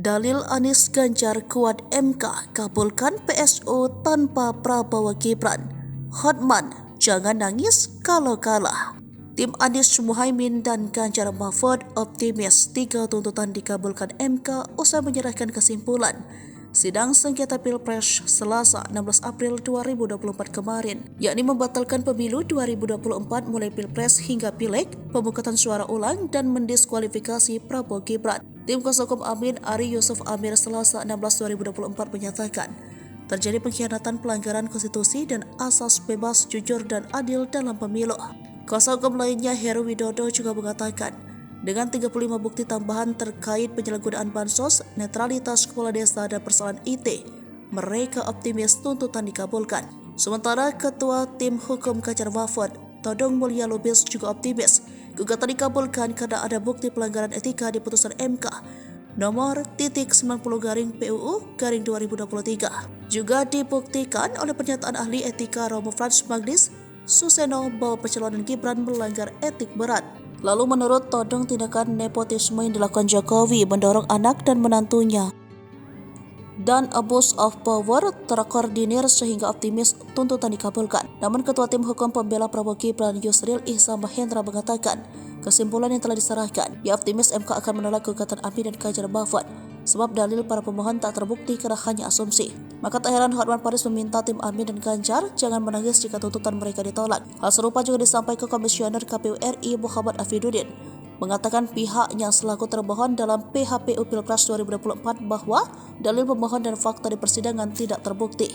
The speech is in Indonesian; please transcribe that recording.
Dalil Anies Ganjar kuat MK, kabulkan PSO tanpa Prabowo Gibran. Hotman, jangan nangis kalau kalah. Tim Anies Muhaimin dan Ganjar Mahfud optimis 3 tuntutan dikabulkan MK usai menyerahkan kesimpulan sidang sengketa Pilpres Selasa 16 April 2024 kemarin, yakni membatalkan pemilu 2024 mulai Pilpres hingga Pileg, pemungutan suara ulang, dan mendiskualifikasi Prabowo Gibran. Tim kuasa hukum Amin Ari Yusuf Amir Selasa 16 2024 menyatakan terjadi pengkhianatan pelanggaran konstitusi dan asas bebas, jujur, dan adil dalam pemilu. Kuasa hukum lainnya Heru Widodo juga mengatakan dengan 35 bukti tambahan terkait penyalahgunaan bansos, netralitas kepala desa, dan persoalan IT, mereka optimis tuntutan dikabulkan. Sementara Ketua Tim Hukum Ganjar Mahfud, Todong Mulya Lubis, juga optimis gugatan dikabulkan karena ada bukti pelanggaran etika di putusan MK nomor .90-PUU-2023. Juga dibuktikan oleh pernyataan ahli etika Romo Frans Magnis Suseno bahwa pencalonan Gibran melanggar etik berat. Lalu menurut Todong, tindakan nepotisme yang dilakukan Jokowi mendorong anak dan menantunya dan abuse of power terkoordinir sehingga optimis tuntutan dikabulkan. Namun Ketua Tim Hukum Pembela Prabowo Gibran Yusril Ihsan Mahendra mengatakan kesimpulan yang telah diserahkan, ia optimis MK akan menolak gugatan Amin dan Ganjar Mahfud sebab dalil para pemohon tak terbukti karena hanya asumsi. Maka tak heran Hotman Paris meminta tim Amin dan Ganjar jangan menangis jika tuntutan mereka ditolak. Hal serupa juga disampaikan Komisioner KPU RI Muhammad Afiduddin, mengatakan pihaknya selaku termohon dalam PHPU Pilpres 2024 bahwa dalil pemohon dan fakta di persidangan tidak terbukti.